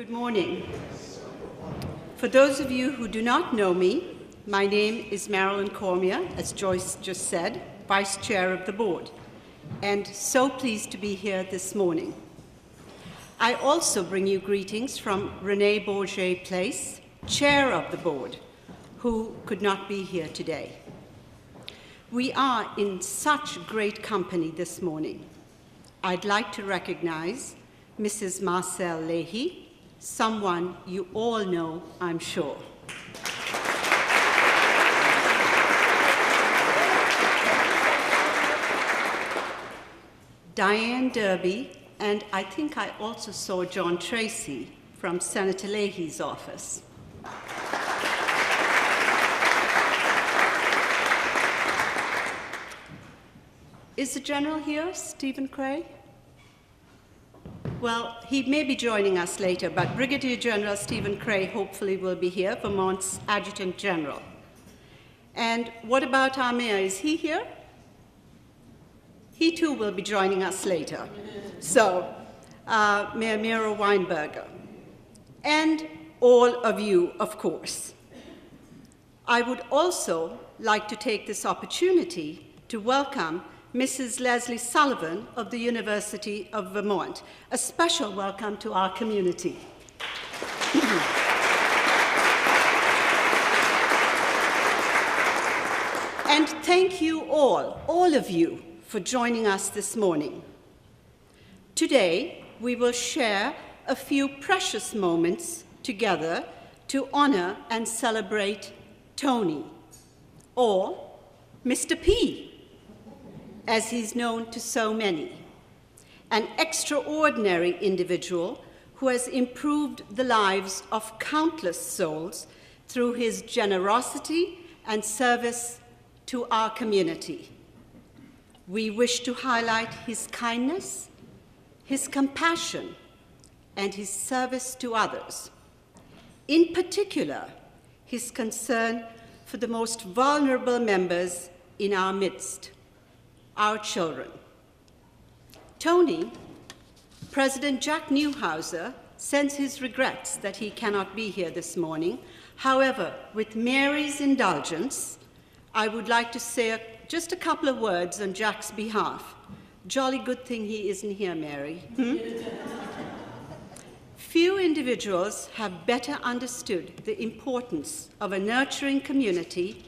Good morning. For those of you who do not know me, my name is Marilyn Cormier, as Joyce just said, Vice Chair of the Board, and so pleased to be here this morning. I also bring you greetings from Renee Bourget Place, Chair of the Board, who could not be here today. We are in such great company this morning. I'd like to recognize Mrs. Marcel Leahy, someone you all know, I'm sure. Diane Derby, and I think I also saw John Tracy from Senator Leahy's office. Is the General here, Stephen Cray? Well, he may be joining us later, but Brigadier General Stephen Cray hopefully will be here, Vermont's Adjutant General. And what about our mayor? Is he here? He too will be joining us later. So, Mayor Miro Weinberger. And all of you, of course. I would also like to take this opportunity to welcome Mrs. Leslie Sullivan of the University of Vermont. A special welcome to our community. And thank you all of you, for joining us this morning. Today, we will share a few precious moments together to honor and celebrate Tony, or Mr. P, as he's known to so many, an extraordinary individual who has improved the lives of countless souls through his generosity and service to our community. We wish to highlight his kindness, his compassion, and his service to others. In particular, his concern for the most vulnerable members in our midst, our children. Tony, President Jack Neuhauser, sends his regrets that he cannot be here this morning. However, with Mary's indulgence, I would like to say just a couple of words on Jack's behalf. Jolly good thing he isn't here, Mary. Few individuals have better understood the importance of a nurturing community,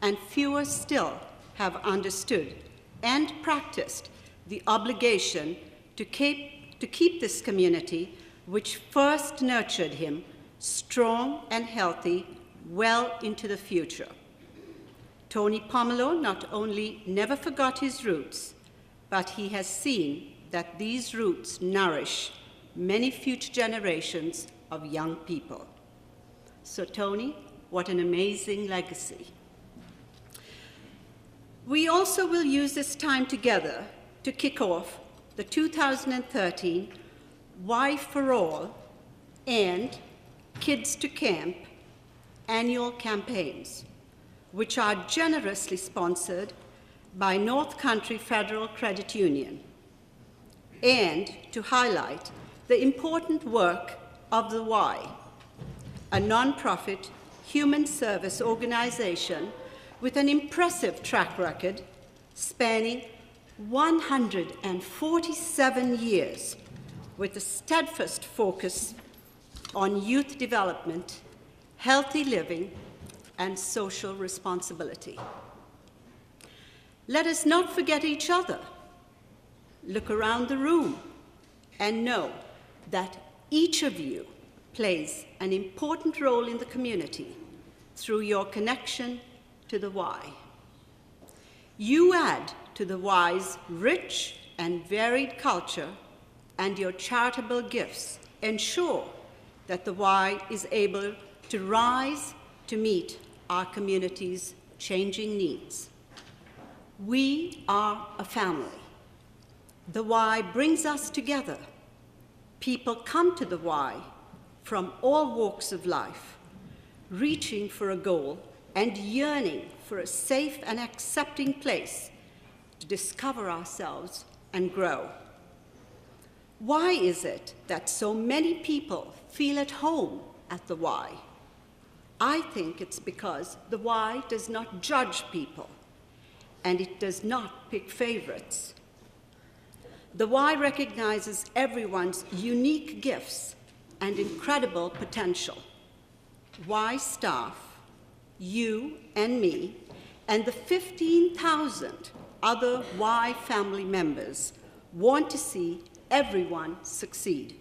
and fewer still have understood and practiced the obligation to keep this community, which first nurtured him, strong and healthy well into the future. Tony Pomerleau not only never forgot his roots, but he has seen that these roots nourish many future generations of young people. So Tony, what an amazing legacy. We also will use this time together to kick off the 2013 Y for All and Kids to Camp annual campaigns, which are generously sponsored by North Country Federal Credit Union, and to highlight the important work of the Y, a nonprofit human service organization with an impressive track record spanning 147 years, with a steadfast focus on youth development, healthy living, and social responsibility. Let us not forget each other. Look around the room and know that each of you plays an important role in the community through your connection to the Y. You add to the Y's rich and varied culture, and your charitable gifts ensure that the Y is able to rise to meet our community's changing needs. We are a family. The Y brings us together. People come to the Y from all walks of life, reaching for a goal and yearning for a safe and accepting place to discover ourselves and grow. Why is it that so many people feel at home at the Y? I think it's because the Y does not judge people, and it does not pick favorites. The Y recognizes everyone's unique gifts and incredible potential. Y staff, you and me, and the 15,000 other Y family members want to see everyone succeed.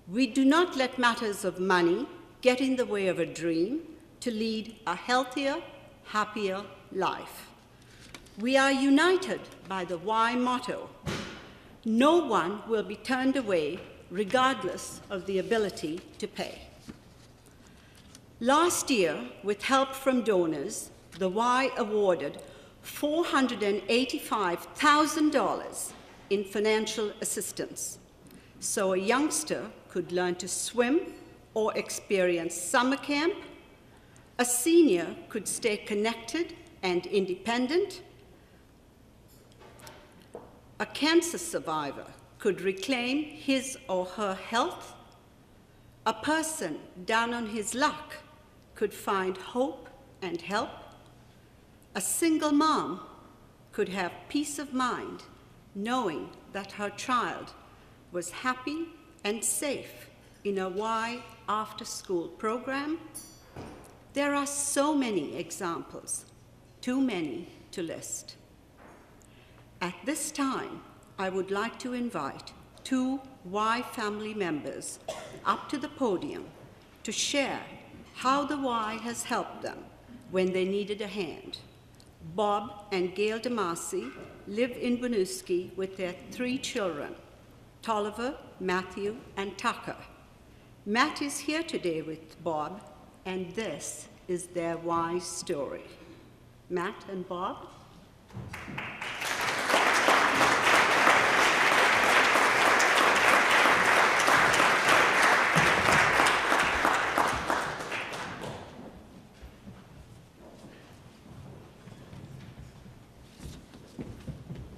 We do not let matters of money get in the way of a dream to lead a healthier, happier life. We are united by the Y motto: no one will be turned away regardless of the ability to pay. Last year, with help from donors, the Y awarded $485,000 in financial assistance, so a youngster could learn to swim or experience summer camp, a senior could stay connected and independent, a cancer survivor could reclaim his or her health, a person down on his luck could find hope and help, a single mom could have peace of mind knowing that her child was happy and safe in a Y after-school program. There are so many examples, too many to list. At this time, I would like to invite two Y family members up to the podium to share how the Y has helped them when they needed a hand. Bob and Gail DeMasi live in Winooski with their 3 children, Tolliver, Matthew, and Tucker. Matt is here today with Bob, and this is their Y story. Matt and Bob.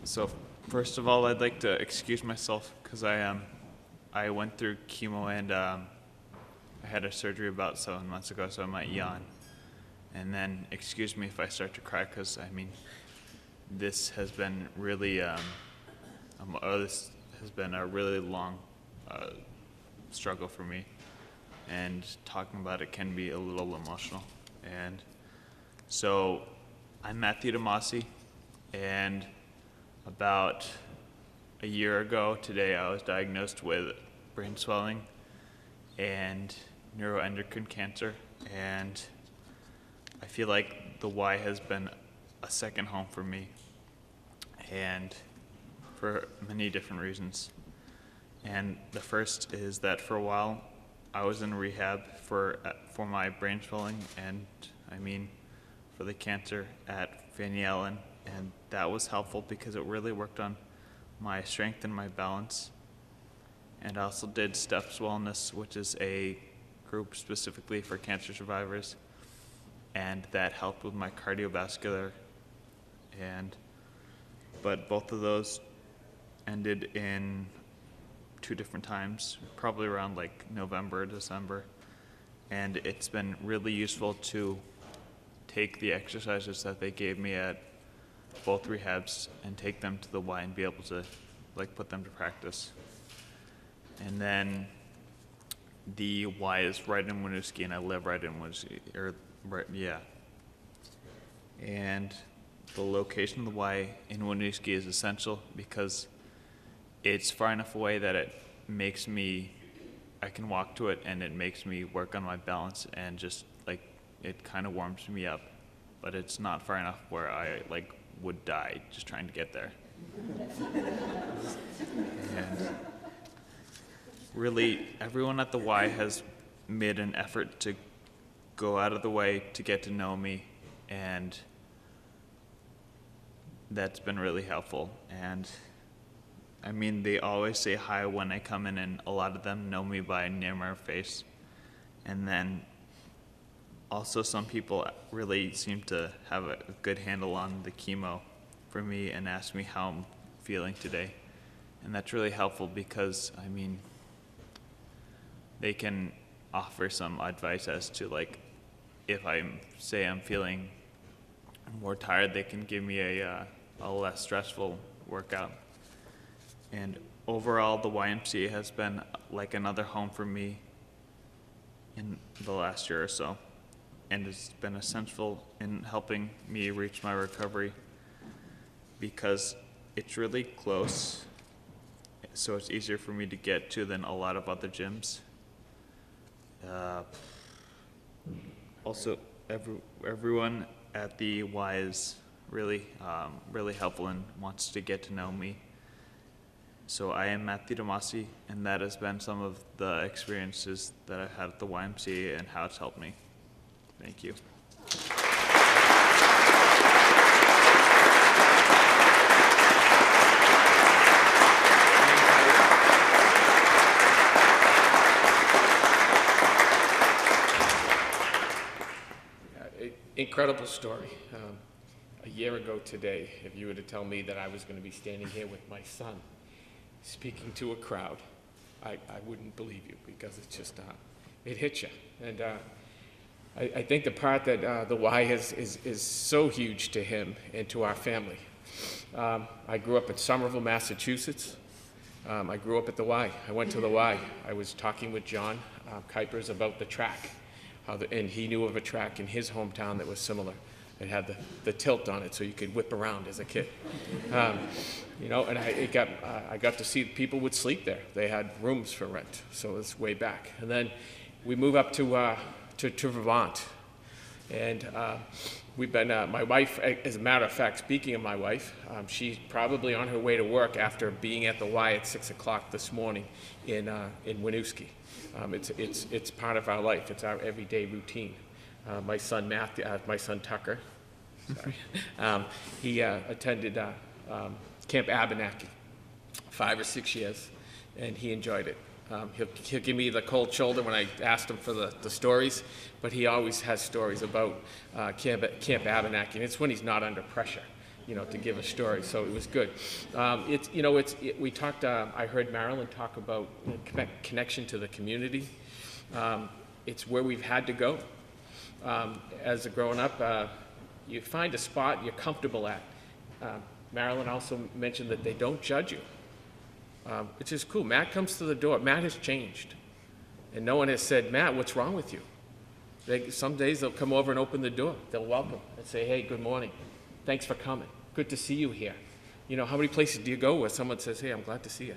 So first of all, I'd like to excuse myself because I went through chemo and I had a surgery about 7 months ago, so I might yawn. And then excuse me if I start to cry because, I mean, this has been really, this has been a really long struggle for me. And talking about it can be a little emotional. And so I'm Matthew DeMasi, and about a year ago today, I was diagnosed with brain swelling and neuroendocrine cancer, and I feel like the Y has been a second home for me, and for many different reasons. And the first is that for a while, I was in rehab for my brain swelling, and I mean for the cancer at Fanny Allen. And that was helpful because it really worked on my strength and my balance. And I also did STEPS Wellness, which is a group specifically for cancer survivors. And that helped with my cardiovascular. But both of those ended in 2 different times, probably around like November, December. And it's been really useful to take the exercises that they gave me at both rehabs and take them to the Y and be able to put them to practice. And then the Y is right in Winooski, and I live right in Winooski, And the location of the Y in Winooski is essential because it's far enough away that I can walk to it, and it makes me work on my balance, and just it kind of warms me up. But it's not far enough where I would die just trying to get there. And really, everyone at the Y has made an effort to go out of the way to get to know me, and that's been really helpful. And I mean, they always say hi when I come in, and a lot of them know me by name or face. And then also some people really seem to have a good handle on the chemo for me and ask me how I'm feeling today. And that's really helpful because, I mean, they can offer some advice as to, like, if I'm feeling more tired, they can give me a less stressful workout. And overall, the YMCA has been like another home for me in the last year or so, and it's been essential in helping me reach my recovery because it's really close, so it's easier for me to get to than a lot of other gyms. Also, everyone at the Y is really helpful and wants to get to know me. So I am Matthew Damasi, and that has been some of the experiences that I've had at the YMCA and how it's helped me. Thank you. Incredible story. A year ago today, if you were to tell me that I was going to be standing here with my son speaking to a crowd, I wouldn't believe you, because it's just, it hits you. And I think the part that the Y is so huge to him and to our family. I grew up in Somerville, Massachusetts. I grew up at the Y. I went to the Y. I was talking with John Kuipers about the track. And he knew of a track in his hometown that was similar. It had the tilt on it, so you could whip around as a kid. You know, and I got to see people would sleep there. They had rooms for rent, so it's way back. And then we move up to Vermont, and we've been. My wife, as a matter of fact, speaking of my wife, she's probably on her way to work after being at the Y at 6 o'clock this morning in Winooski. It's part of our life. It's our everyday routine. My son Tucker, sorry, he attended Camp Abenaki 5 or 6 years, and he enjoyed it. He'll give me the cold shoulder when I asked him for the stories, but he always has stories about Camp Abenaki, and it's when he's not under pressure, you know, to give a story. So it was good. We talked. I heard Marilyn talk about connection to the community. It's where we've had to go. As a growing up, you find a spot you're comfortable at. Marilyn also mentioned that they don't judge you, which is cool. Matt comes to the door. Matt has changed, and no one has said, "Matt, what's wrong with you?" Some days they'll come over and open the door. They'll welcome and say, "Hey, good morning. Thanks for coming. Good to see you here." You know, how many places do you go where someone says, "Hey, I'm glad to see you"?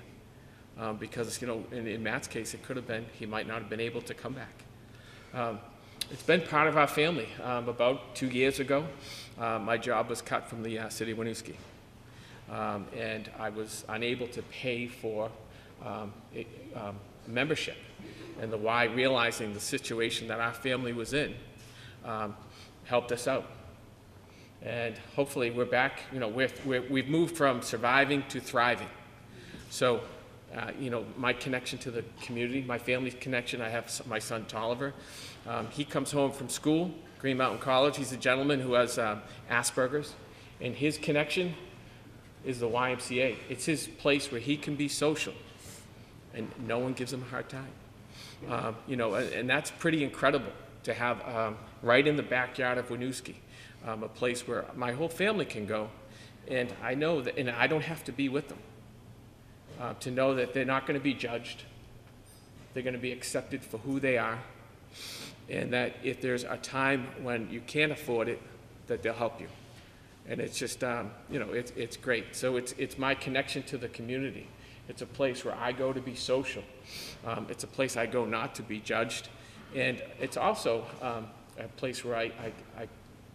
Because, you know, in Matt's case, it could have been he might not have been able to come back. It's been part of our family. About 2 years ago, my job was cut from the city of Winooski, and I was unable to pay for membership. And the Y, realizing the situation that our family was in, helped us out. And hopefully we're back. You know, we've moved from surviving to thriving. So, you know, my connection to the community, my family's connection, I have my son Tolliver. He comes home from school, Green Mountain College. He's a gentleman who has Asperger's, and his connection is the YMCA. It's his place where he can be social, and no one gives him a hard time. You know, and that's pretty incredible to have right in the backyard of Winooski, a place where my whole family can go, and I know that, and I don't have to be with them, to know that they're not going to be judged, they're going to be accepted for who they are, and that if there's a time when you can't afford it, that they'll help you. And it's just, you know, it's great. So it's my connection to the community. It's a place where I go to be social. It's a place I go not to be judged. And it's also a place where I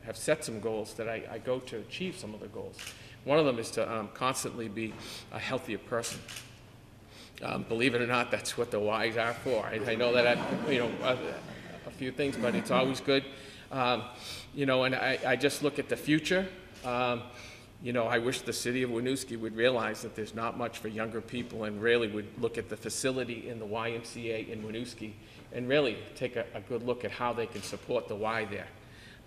have set some goals that I go to achieve some of the goals. One of them is to constantly be a healthier person. Believe it or not, that's what the Ys are for. I know that, you know, a few things, but it's always good. You know, and I just look at the future. You know, I wish the city of Winooski would realize that there's not much for younger people, and really would look at the facility in the YMCA in Winooski and really take a good look at how they can support the Y there.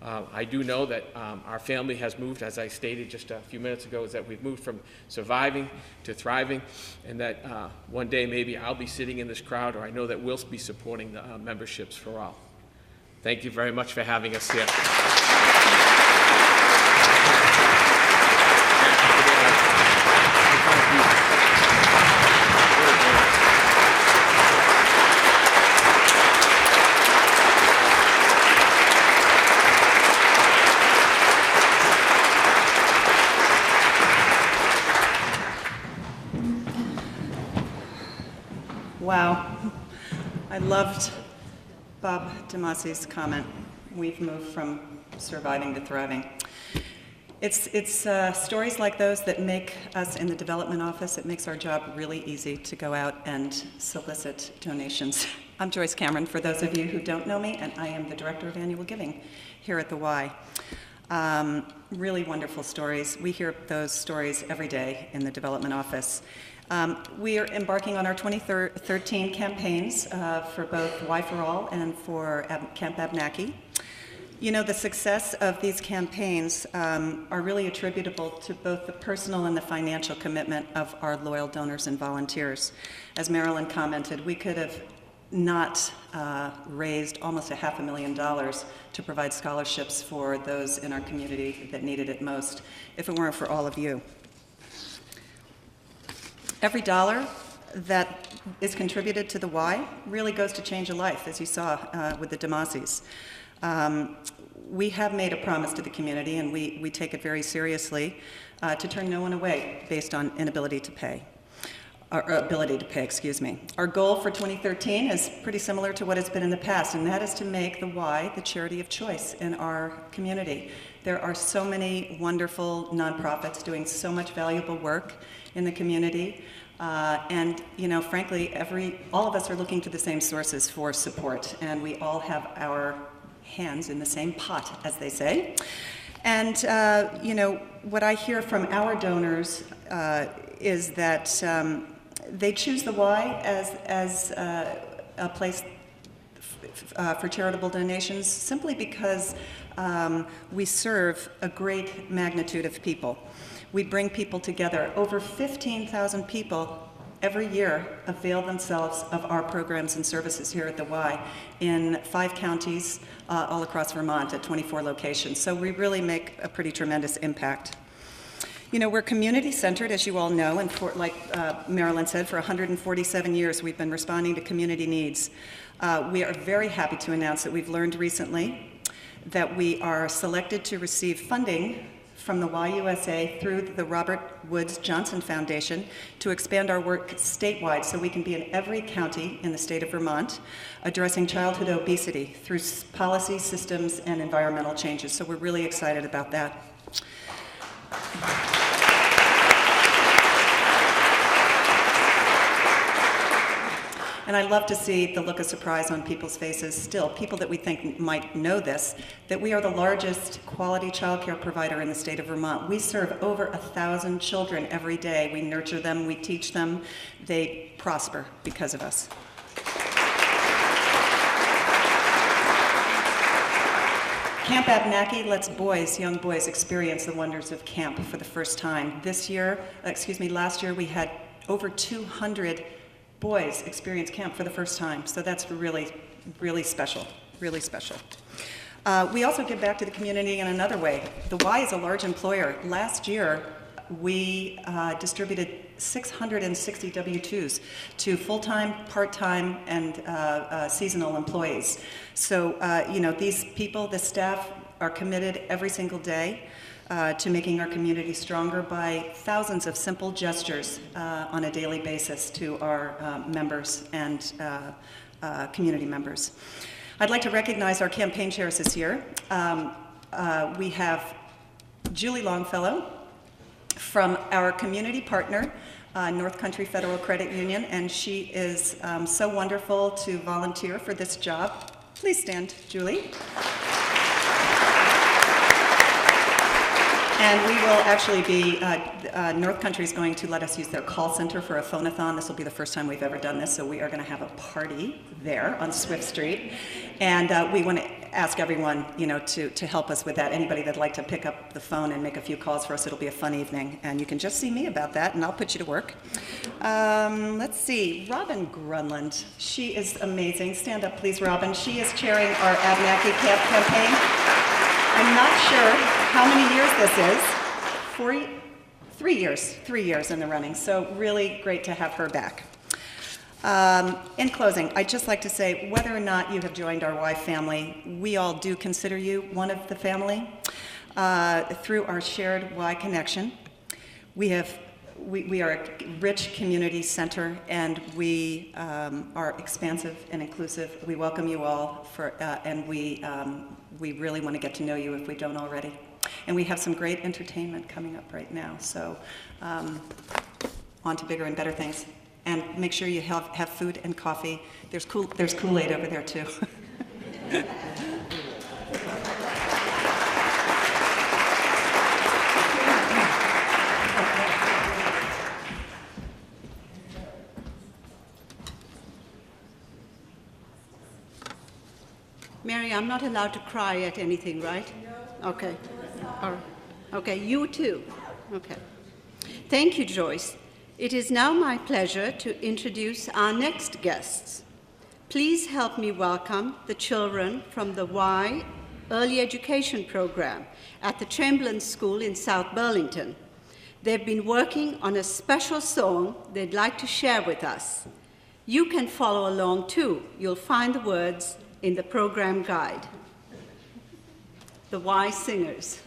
I do know that our family has moved, as I stated just a few minutes ago, is that we've moved from surviving to thriving, and that one day maybe I'll be sitting in this crowd, or I know that we'll be supporting the memberships for all. Thank you very much for having us here. Wow. I loved Bob DeMasi's comment. We've moved from surviving to thriving. It's stories like those that make us in the development office, it makes our job really easy to go out and solicit donations. I'm Joyce Cameron, for those of you who don't know me, and I am the Director of Annual Giving here at the Y. Really wonderful stories. We hear those stories every day in the development office. We are embarking on our 2013 campaigns for both Y for All and for Camp Abnaki. You know, the success of these campaigns are really attributable to both the personal and the financial commitment of our loyal donors and volunteers. As Marilyn commented, we could have not raised almost $500,000 to provide scholarships for those in our community that needed it most if it weren't for all of you. Every dollar that is contributed to the Y really goes to change a life, as you saw with the DeMasis. We have made a promise to the community, and we take it very seriously, to turn no one away based on inability to pay. Or ability to pay, excuse me. Our goal for 2013 is pretty similar to what it's been in the past, and that is to make the Y the charity of choice in our community. There are so many wonderful nonprofits doing so much valuable work in the community, and you know, frankly, all of us are looking to the same sources for support, and we all have our hands in the same pot, as they say. And you know, what I hear from our donors is that they choose the Y as a place for charitable donations simply because we serve a great magnitude of people. We bring people together. Over 15,000 people every year avail themselves of our programs and services here at the Y in 5 counties all across Vermont at 24 locations. So we really make a pretty tremendous impact. You know, we're community-centered, as you all know, and like Marilyn said, for 147 years we've been responding to community needs. We are very happy to announce that we've learned recently that we are selected to receive funding from the YUSA through the Robert Woods Johnson Foundation to expand our work statewide so we can be in every county in the state of Vermont addressing childhood obesity through policy, systems, and environmental changes. So we're really excited about that. And I love to see the look of surprise on people's faces still, people that we think might know this, that we are the largest quality child care provider in the state of Vermont. We serve over 1,000 children every day. We nurture them, we teach them, they prosper because of us. Camp Abnaki lets young boys experience the wonders of camp for the first time. Last year we had over 200 boys experience camp for the first time, so that's really, really special, really special. We also give back to the community in another way. The Y is a large employer. Last year, we distributed 660 W-2s to full-time, part-time, and seasonal employees. So, you know, these people, the staff, are committed every single day to making our community stronger by thousands of simple gestures on a daily basis to our members and community members. I'd like to recognize our campaign chairs this year. We have Julie Longfellow from our community partner, North Country Federal Credit Union, and she is so wonderful to volunteer for this job. Please stand, Julie. And we will actually be, North Country is going to let us use their call center for a phone-a-thon. This will be the first time we've ever done this, so we are going to have a party there on Swift Street. And we want to ask everyone, to help us with that. Anybody that'd like to pick up the phone and make a few calls for us, it'll be a fun evening. And you can just see me about that, and I'll put you to work. Let's see, Robin Grunland. She is amazing. Stand up, please, Robin. She is chairing our Abenaki Camp campaign. I'm not sure how many years this is. 3 years in the running, so really great to have her back. In closing, I'd just like to say, whether or not you have joined our Y family, we all do consider you one of the family. Through our shared Y connection, we are a rich community center, and we are expansive and inclusive. We welcome you all, and we really want to get to know you if we don't already. And we have some great entertainment coming up right now, so on to bigger and better things. And make sure you have food and coffee. There's Kool-Aid over there too. Mary, I'm not allowed to cry at anything, right? No. Okay. All right. Okay, you too. Okay. Thank you, Joyce. It is now my pleasure to introduce our next guests. Please help me welcome the children from the Y Early Education Program at the Chamberlain School in South Burlington. They've been working on a special song they'd like to share with us. You can follow along too. You'll find the words in the program guide. The Y Singers.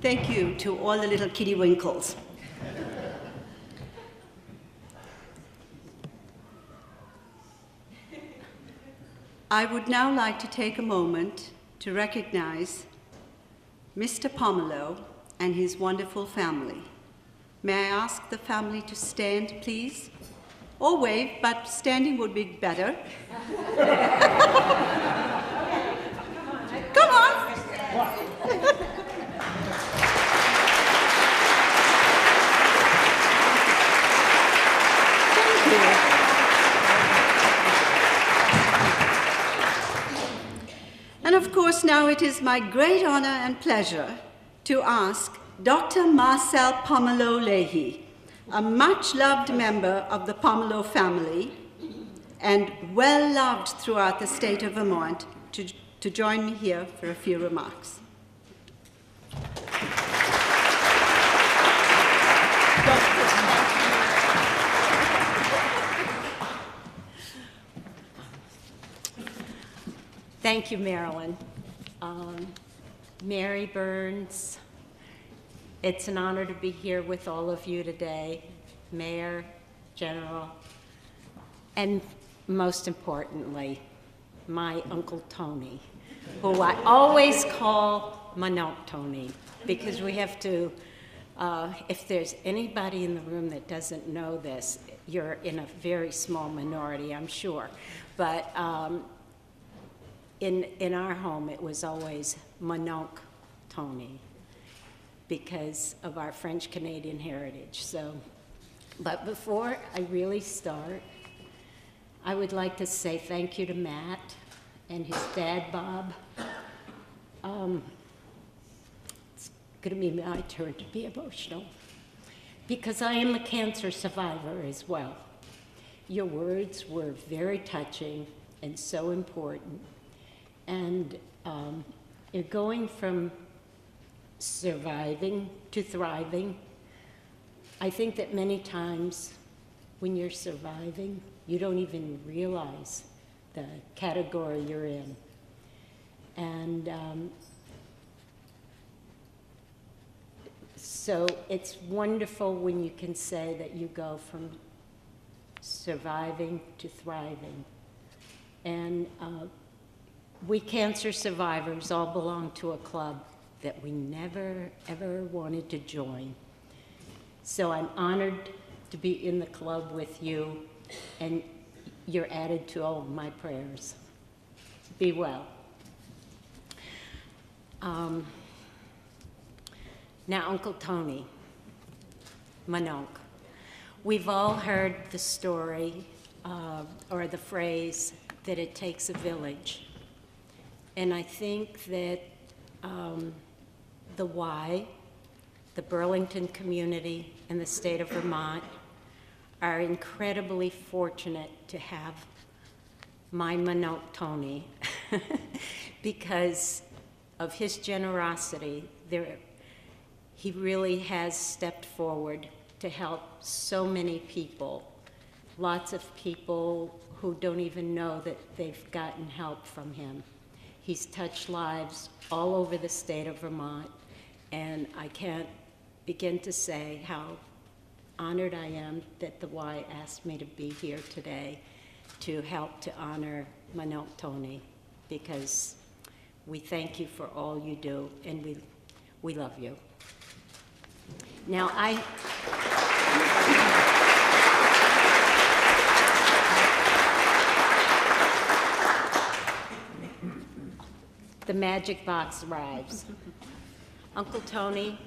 Thank you to all the little kitty winkles. I would now like to take a moment to recognize Mr. Pomerleau and his wonderful family. May I ask the family to stand, please? Or wave, but standing would be better. Come on. Thank you. And of course, now it is my great honor and pleasure to ask Dr. Marcel Pomerleau Leahy, a much-loved member of the Pomerleau family and well-loved throughout the state of Vermont, to join me here for a few remarks. Thank you, Marilyn. Mary Burns, it's an honor to be here with all of you today, Mayor, General, and most importantly, my Uncle Tony, who I always call Mononc Tony, because we have to, if there's anybody in the room that doesn't know this, you're in a very small minority, I'm sure. But in our home, it was always Mononc Tony because of our French-Canadian heritage. So, but before I really start, I would like to say thank you to Matt and his dad, Bob. It's going to be my turn to be emotional because I am a cancer survivor as well. Your words were very touching and so important. And you're going from surviving to thriving. I think that many times when you're surviving, you don't even realize the category you're in. And so it's wonderful when you can say that you go from surviving to thriving. And we cancer survivors all belong to a club that we never, ever wanted to join. So I'm honored to be in the club with you, and you're added to all of my prayers. Be well. Now, Uncle Tony, Mononc. We've all heard the story or the phrase that it takes a village. And I think that the Y, the Burlington community, and the state of Vermont are incredibly fortunate to have my Mononc Tony because of his generosity. He really has stepped forward to help so many people, lots of people who don't even know that they've gotten help from him. He's touched lives all over the state of Vermont, and I can't begin to say how honored I am that the Y asked me to be here today to help to honor Mononc Tony, because we thank you for all you do, and we love you. Now, the magic box arrives. Uncle Tony,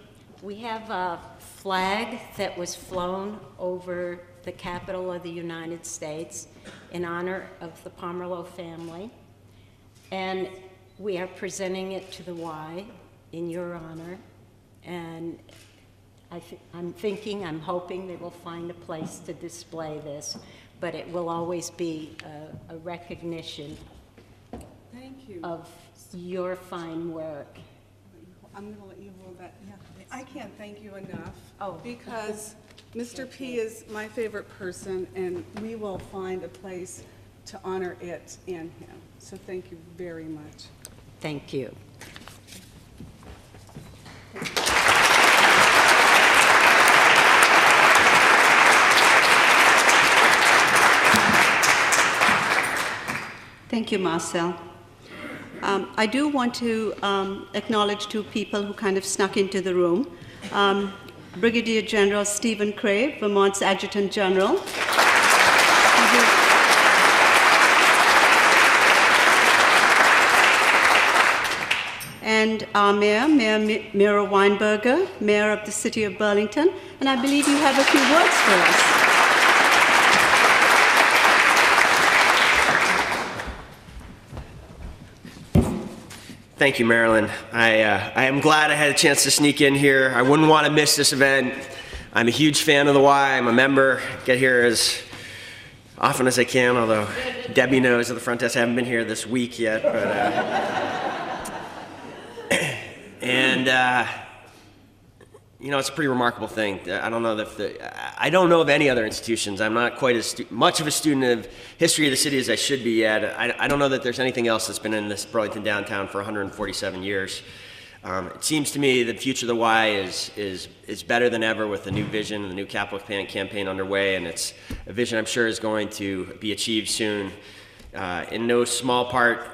we have a flag that was flown over the Capitol of the United States in honor of the Pomerleau family, and we are presenting it to the Y in your honor, and I'm hoping they will find a place to display this, but it will always be a recognition Thank you. of your fine work. I'm going to let you hold that. Yeah. I can't thank you enough. Oh. Because Mr. P is my favorite person, and we will find a place to honor it and him. So thank you very much. Thank you. Thank you. Thank you, Marcel. I do want to acknowledge two people who kind of snuck into the room. Brigadier General Stephen Craig, Vermont's Adjutant General. And our Mayor, Mira Weinberger, Mayor of the City of Burlington. And I believe you have a few words for us. Thank you, Marilyn. I am glad I had a chance to sneak in here. I wouldn't want to miss this event. I'm a huge fan of the Y. I'm a member. Get here as often as I can, although Debbie knows at the front desk I haven't been here this week yet. You know, it's a pretty remarkable thing. I don't know I don't know of any other institutions. I'm not quite as much of a student of history of the city as I should be yet. I don't know that there's anything else that's been in this Burlington downtown for 147 years. It seems to me the future of the Y is better than ever with the new vision and the new capital campaign underway, and it's a vision I'm sure is going to be achieved soon, in no small part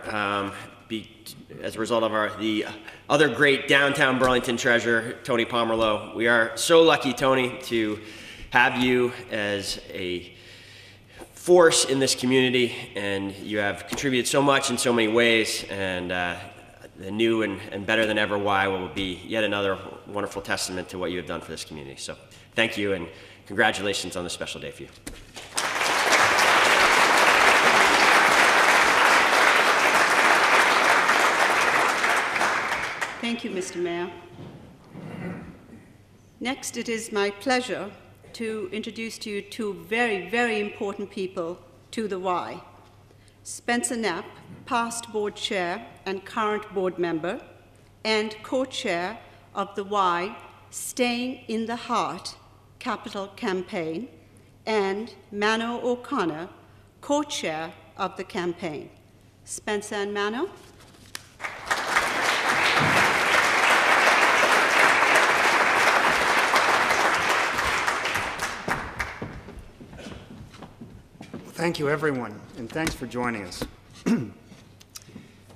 as a result of the other great downtown Burlington treasure, Tony Pomerleau. We are so lucky, Tony, to have you as a force in this community, and you have contributed so much in so many ways, and the new and better than ever Y will be yet another wonderful testament to what you have done for this community. So thank you, and congratulations on this special day for you. Thank you, Mr. Mayor. Next, it is my pleasure to introduce to you two very, very important people to the Y. Spencer Knapp, past board chair and current board member, and co-chair of the Y Staying in the Heart Capital Campaign, and Mano O'Connor, co-chair of the campaign. Spencer and Mano. Thank you, everyone, and thanks for joining us.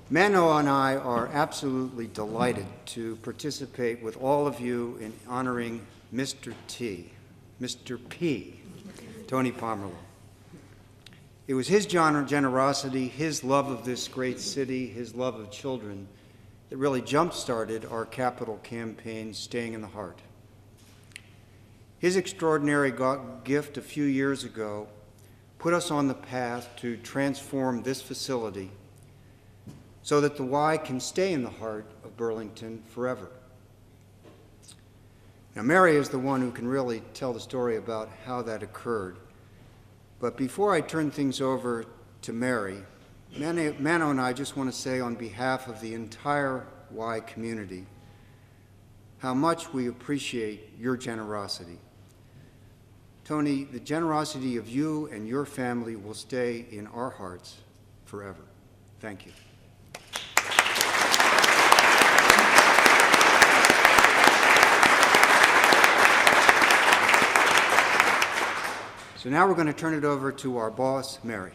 Mano and I are absolutely delighted to participate with all of you in honoring Mr. P, Tony Pomerleau. It was his generosity, his love of this great city, his love of children that really jump-started our capital campaign, Staying in the Heart. His extraordinary gift a few years ago put us on the path to transform this facility so that the Y can stay in the heart of Burlington forever. Now, Mary is the one who can really tell the story about how that occurred. But before I turn things over to Mary, Mano and I just want to say on behalf of the entire Y community how much we appreciate your generosity. Tony, the generosity of you and your family will stay in our hearts forever. Thank you. So now we're going to turn it over to our boss, Mary.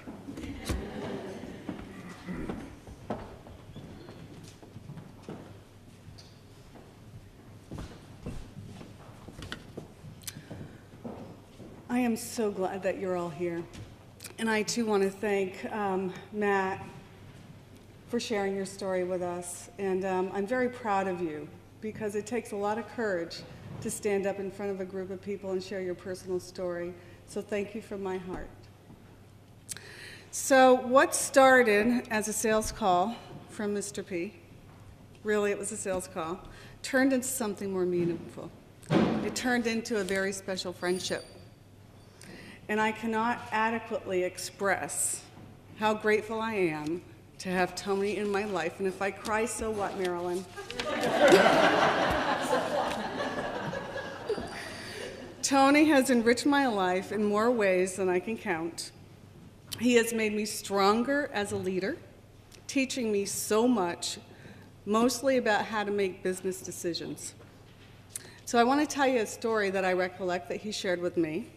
I am so glad that you're all here. And I too want to thank Matt for sharing your story with us. And I'm very proud of you because it takes a lot of courage to stand up in front of a group of people and share your personal story. So thank you from my heart. So what started as a sales call from Mr. P, really it was a sales call, turned into something more meaningful. It turned into a very special friendship. And I cannot adequately express how grateful I am to have Tony in my life. And if I cry, so what, Marilyn? Tony has enriched my life in more ways than I can count. He has made me stronger as a leader, teaching me so much, mostly about how to make business decisions. So I want to tell you a story that I recollect that he shared with me.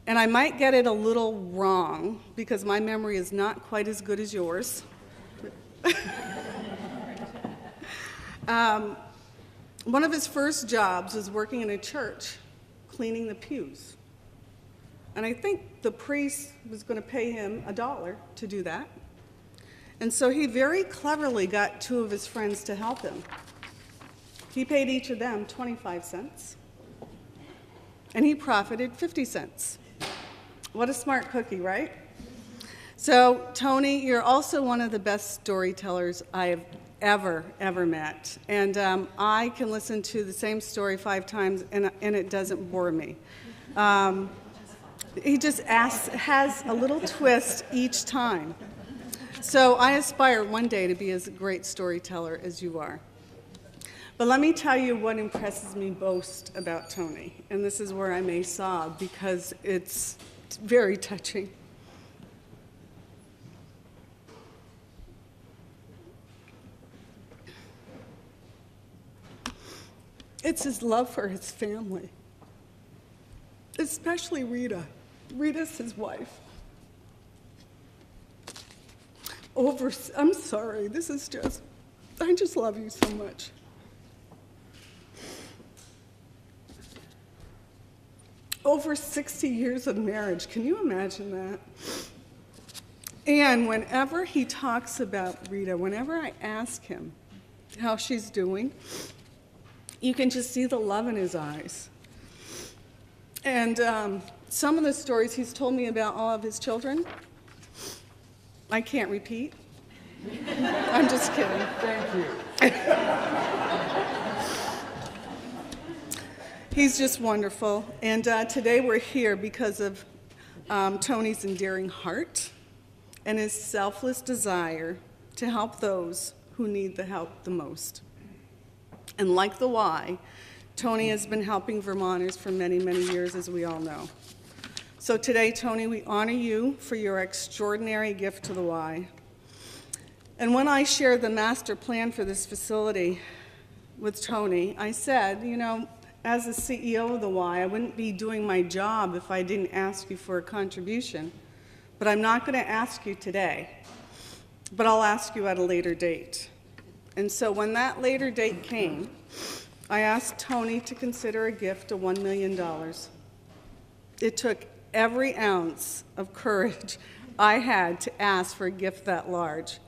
And I might get it a little wrong because my memory is not quite as good as yours. One of his first jobs was working in a church, cleaning the pews. And I think the priest was going to pay him $1 to do that. And so he very cleverly got 2 of his friends to help him. He paid each of them 25 cents, and he profited 50 cents. What a smart cookie, right? So, Tony, you're also one of the best storytellers I have ever met. And I can listen to the same story 5 times, and it doesn't bore me. He just has a little twist each time. So I aspire one day to be as a great storyteller as you are. But let me tell you what impresses me most about Tony, and this is where I may sob because it's very touching. It's his love for his family, especially Rita. Rita's his wife. I'm sorry, I just love you so much. Over 60 years of marriage, can you imagine that? And whenever he talks about Rita, whenever I ask him how she's doing, you can just see the love in his eyes. And some of the stories he's told me about all of his children, I can't repeat. I'm just kidding. Thank you. He's just wonderful. And today we're here because of Tony's endearing heart and his selfless desire to help those who need the help the most. And like the Y, Tony has been helping Vermonters for many, many years, as we all know. So today, Tony, we honor you for your extraordinary gift to the Y. And when I shared the master plan for this facility with Tony, I said, you know, as the CEO of the Y, I wouldn't be doing my job if I didn't ask you for a contribution. But I'm not going to ask you today, but I'll ask you at a later date. And so when that later date came, I asked Tony to consider a gift of $1 million. It took every ounce of courage I had to ask for a gift that large.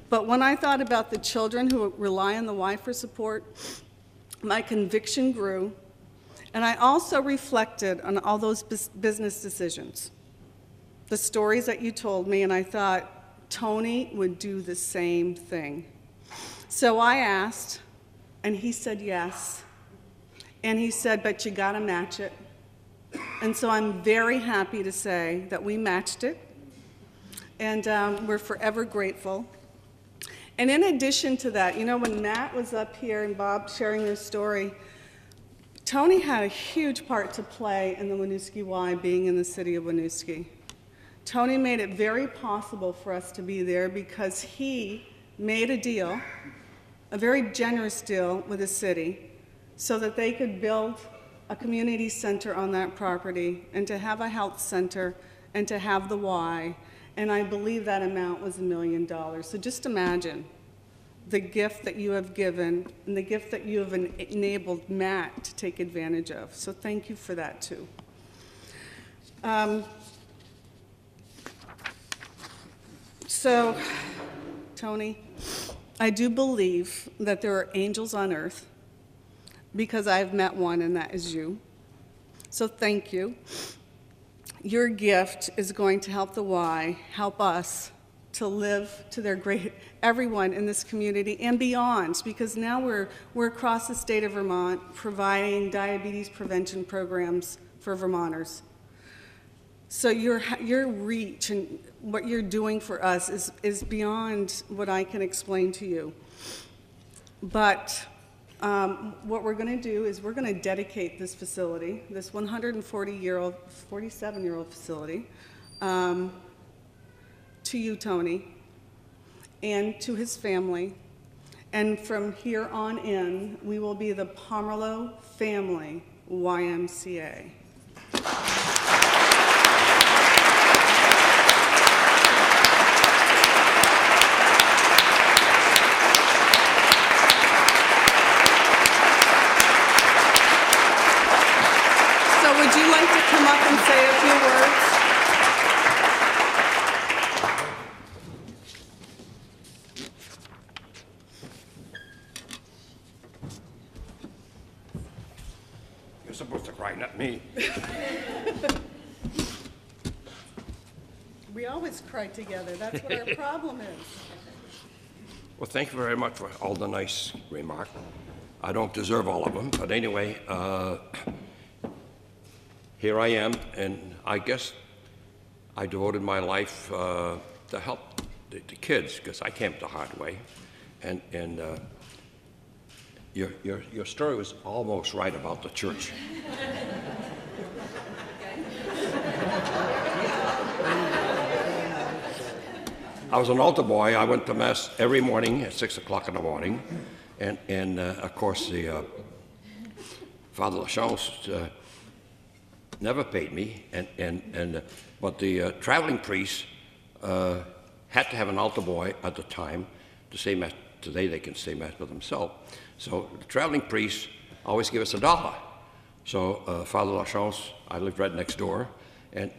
But when I thought about the children who rely on the Y for support, my conviction grew, and I also reflected on all those business decisions, the stories that you told me, and I thought Tony would do the same thing. So I asked, and he said yes, and he said, but you gotta match it. And so I'm very happy to say that we matched it, and we're forever grateful. And in addition to that, you know, when Matt was up here and Bob sharing their story, Tony had a huge part to play in the Winooski Y being in the city of Winooski. Tony made it very possible for us to be there because he made a deal, a very generous deal with the city, so that they could build a community center on that property and to have a health center and to have the Y. And I believe that amount was $1 million. So just imagine the gift that you have given and the gift that you have enabled Matt to take advantage of. So thank you for that too. So, Tony, I do believe that there are angels on earth because I've met one, and that is you. So thank you. Your gift is going to help the Y, help us to live to their great, everyone in this community and beyond, because now we're across the state of Vermont providing diabetes prevention programs for Vermonters. So your reach and what you're doing for us is beyond what I can explain to you. But what we're going to do is we're going to dedicate this facility, this 47-year-old facility, to you, Tony, and to his family. And from here on in, we will be the Pomerleau Family YMCA. supposed to cry, not me. We always cry together. That's what our problem is. Well, thank you very much for all the nice remarks. I don't deserve all of them, but anyway, here I am, and I guess I devoted my life to help the kids, because I came the hard way. And your story was almost right about the church. I was an altar boy. I went to Mass every morning at 6 o'clock in the morning. And of course, the Father Lachance never paid me. But the traveling priest had to have an altar boy at the time to say Mass. Today they can say Mass for themselves. So the traveling priest always gave us $1. So Father Lachance, I lived right next door, and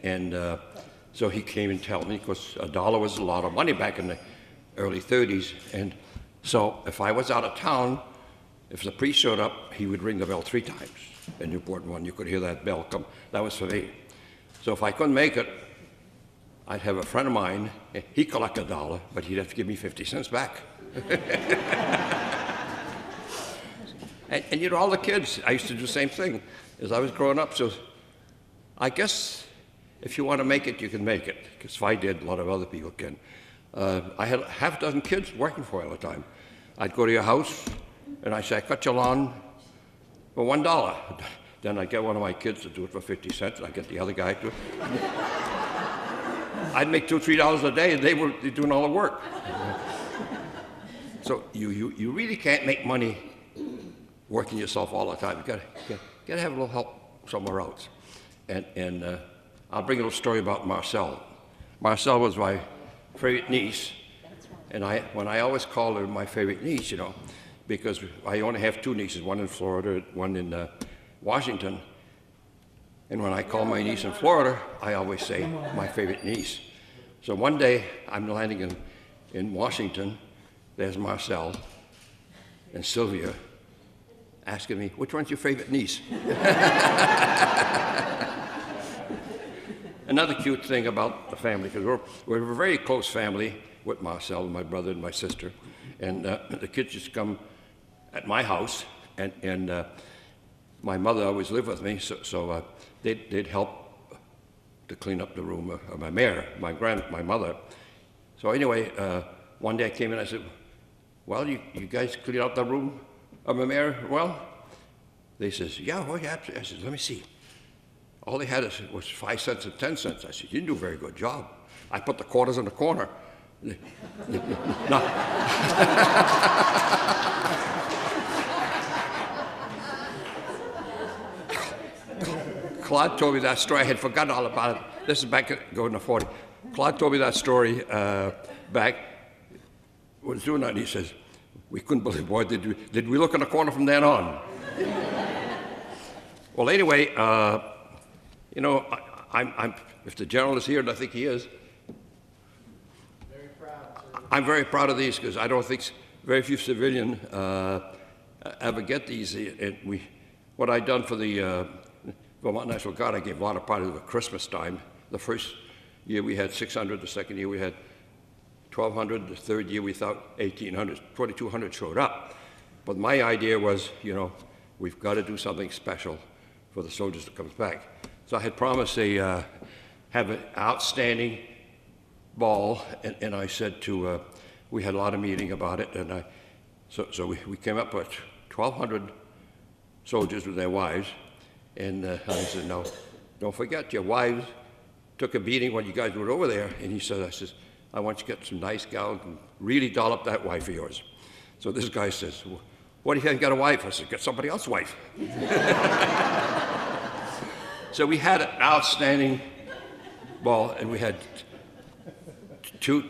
so he came and told me, because $1 was a lot of money back in the early 30s. And so if I was out of town, if the priest showed up, he would ring the bell 3 times. In Newport 1, you could hear that bell come. That was for me. So if I couldn't make it, I'd have a friend of mine. He collected $1, but he'd have to give me 50 cents back. and you know, all the kids, I used to do the same thing as I was growing up. So I guess if you want to make it, you can make it. Because if I did, a lot of other people can. I had half a dozen kids working for me all the time. I'd go to your house, and I'd say, I cut your lawn for $1. Then I'd get one of my kids to do it for 50 cents, and I'd get the other guy to. I'd make $2 or $3 a day, and they were doing all the work. So you really can't make money working yourself all the time. You gotta have a little help somewhere else. And I'll bring a little story about Marcel. Marcel was my favorite niece, and when I always call her my favorite niece, you know, because I only have 2 nieces, one in Florida, one in Washington. And when I call my niece in Florida, I always say my favorite niece. So one day I'm landing in Washington. There's Marcel and Sylvia asking me, which one's your favorite niece? Another cute thing about the family, because we're a very close family with Marcel, my brother and my sister. And the kids just come at my house, and my mother always lived with me, so they'd help to clean up the room of my mare, my mother. So anyway, one day I came in and I said, well, you guys clean out the room of my mare? Well, they says, yeah, well, yeah. I said, let me see. All they had was 5 cents and 10 cents. I said, you didn't do a very good job. I put the quarters in the corner. No. Claude told me that story. I had forgotten all about it. This is back going to 40. Claude told me that story back. Was doing that, and he says, we couldn't believe, boy, did we look in the corner from then on? Well, anyway, you know, I'm if the general is here, and I think he is, I'm very proud of these, because I don't think very few civilians ever get these. And what I done for the Vermont National Guard, I gave a lot of parties at Christmas time. The first year we had 600, the second year we had 1,200, the third year we thought 1,800, 2,200 showed up. But my idea was, you know, we've got to do something special for the soldiers that comes back. So I had promised to have an outstanding ball, and I said to, we had a lot of meeting about it, and so we came up with 1,200 soldiers with their wives, and I said, no, don't forget, your wives took a beating when you guys were over there, and he said, I want you to get some nice gals and really doll up that wife of yours. So this guy says, well, what do you think, got a wife? I said, get somebody else's wife. So we had an outstanding ball, and we had two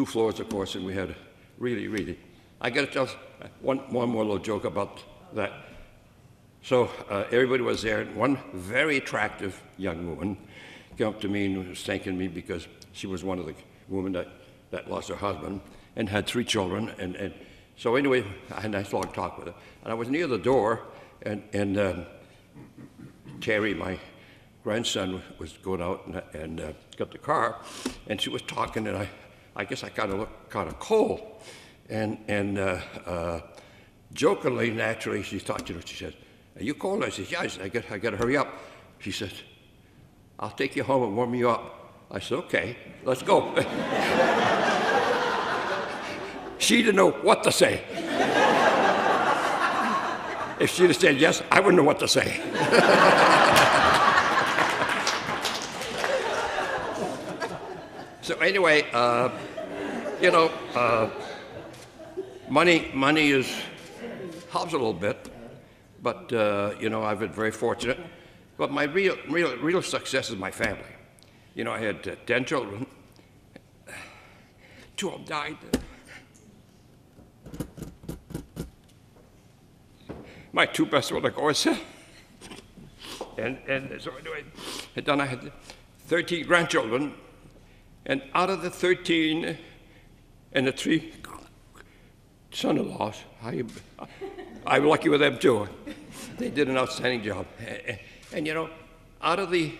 floors, of course, and we had really, I got to tell one more little joke about that. So everybody was there, and one very attractive young woman came up to me and was thanking me because she was one of the women that lost her husband and had 3 children. And so anyway, I had a nice long talk with her. And I was near the door, and Terry, my grandson, was going out and got the car, and she was talking, and I guess I kind of looked kind of cold, and jokingly, naturally, she thought, she said, "Are you cold?" I said, "Yeah." I said, I got to hurry up. She said, "I'll take you home and warm you up." I said, "Okay, let's go." She didn't know what to say. If she'd have said yes, I wouldn't know what to say. So anyway, money helps a little bit, but I've been very fortunate. But my real success is my family. I had 10 children. 2 of them died. My 2 best ones, of course. And so anyway, and then I had 13 grandchildren. And out of the 13 and the 3 son-in-laws, I'm lucky with them too. They did an outstanding job. And out of the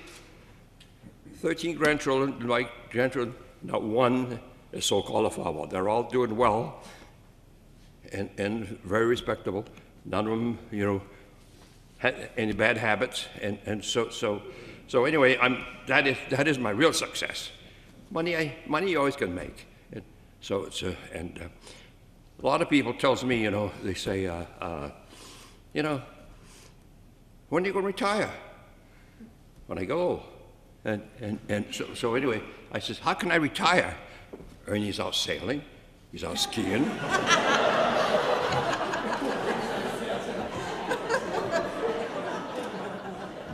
13 grandchildren, my grandchildren, not one is so qualifiable. They're all doing well and very respectable. None of them, had any bad habits. And so anyway, that is my real success. Money you always can make. And so it's a lot of people tells me, they say, when are you going to retire? When I go. And so anyway, I says, how can I retire? Ernie's out sailing. He's out skiing.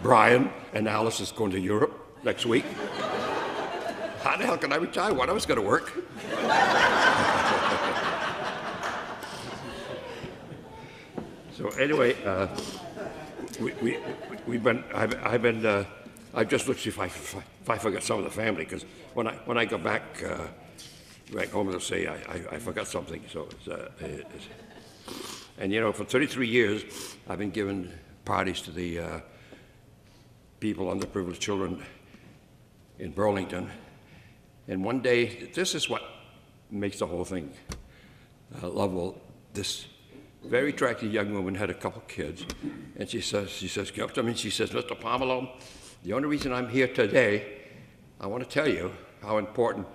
Brian and Alice is going to Europe next week. How the hell can I retire? One of us got to work. So anyway, I've just looked to see if I forgot some of the family, because when I go back home, they'll say I forgot something. So and for 33 years, I've been giving parties to the people, underprivileged children in Burlington. And one day, this is what makes the whole thing lovable. This very attractive young woman had a couple kids, and she came up to me and she says, "Mr. Pomerleau, the only reason I'm here today, I want to tell you how important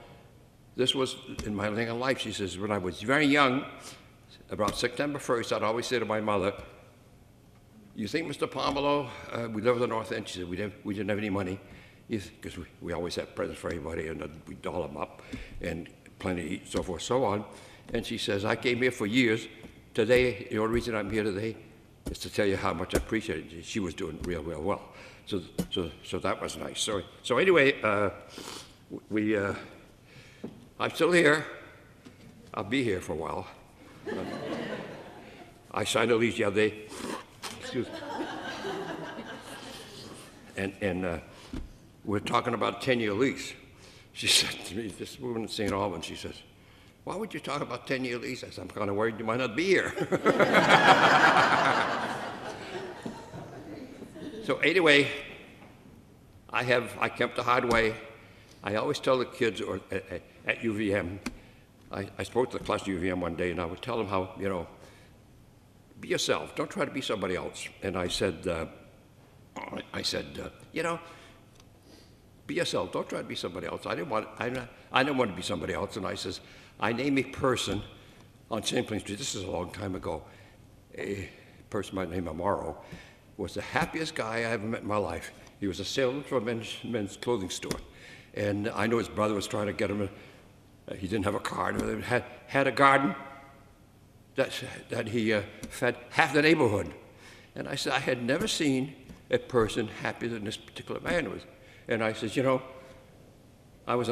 this was in my life." She says, "When I was very young, about September 1st, I'd always say to my mother, 'You think, Mr. Pomerleau, we live in the North End?' She said, we didn't have any money, because we always had presents for everybody, and we'd doll them up, and plenty to eat, so forth, so on. And she says, I came here for years. Today, the only reason I'm here today is to tell you how much I appreciate it." She was doing real well. So that was nice. So anyway, I'm still here. I'll be here for a while. I signed a lease the other day. Excuse me. And we're talking about a 10-year lease. She said to me, this woman in St. Albans, she says, "Why would you talk about 10-year lease?" I said, "I'm kind of worried you might not be here." So anyway, I kept the hard way. I always tell the kids at UVM, I spoke to the class at UVM one day, and I would tell them how, be yourself. Don't try to be somebody else. And I said, be yourself. Don't try to be somebody else. I didn't want to be somebody else. And I says, I named a person on Champlain Street. This is a long time ago. A person by the name of Morrow was the happiest guy I ever met in my life. He was a salesman for a men's clothing store. And I know his brother was trying to get him he didn't have a car. Had a garden that he fed half the neighborhood. And I said, I had never seen a person happier than this particular man was. And I said, I was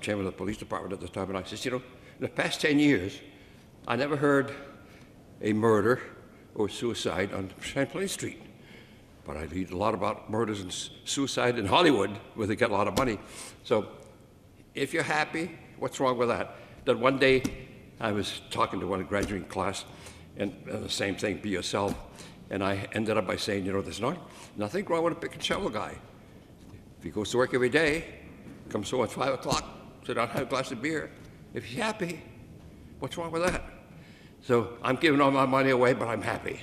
chairman of the police department at the time, and I said, in the past 10 years, I never heard a murder or suicide on Champlain Street. But I read a lot about murders and suicide in Hollywood, where they get a lot of money. So if you're happy, what's wrong with that? Then one day, I was talking to one graduating class, and the same thing, be yourself. And I ended up by saying, you know, there's nothing wrong with a pick and shovel guy. If he goes to work every day, comes home at 5 o'clock, sit down, have a glass of beer. If he's happy, what's wrong with that? So I'm giving all my money away, but I'm happy.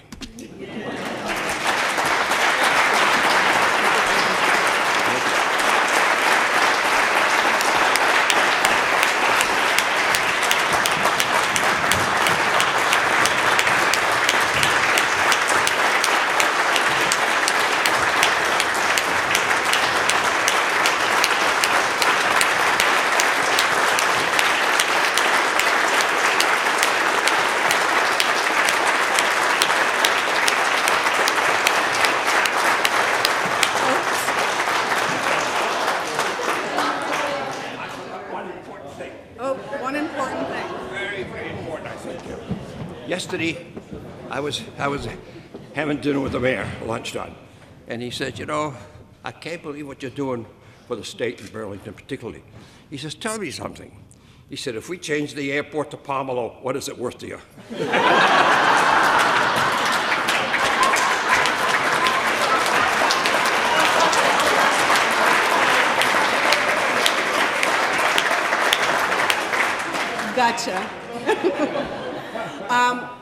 Oh, one important thing. Very, very important, I think. Yesterday, I was having dinner with the mayor, lunchtime, and he said, you know, I can't believe what you're doing for the state and Burlington particularly. He says, tell me something. He said, if we change the airport to Pomerleau, what is it worth to you? Gotcha.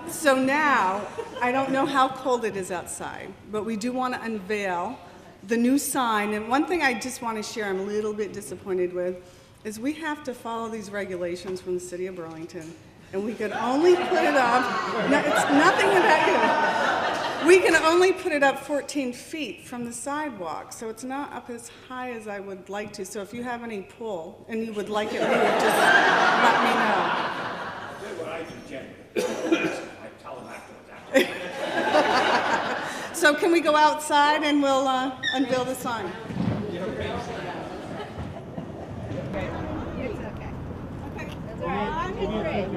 So now, I don't know how cold it is outside, but we do want to unveil the new sign. And one thing I just want to share I'm a little bit disappointed with is we have to follow these regulations from the city of Burlington. And we can only put it up, no, it's nothing about you. We can only put it up 14 feet from the sidewalk, so it's not up as high as I would like to. So if you have any pull and you would like it moved, just let me know. So can we go outside and we'll unveil the sign? It's okay. Okay. That's all right. I'm great.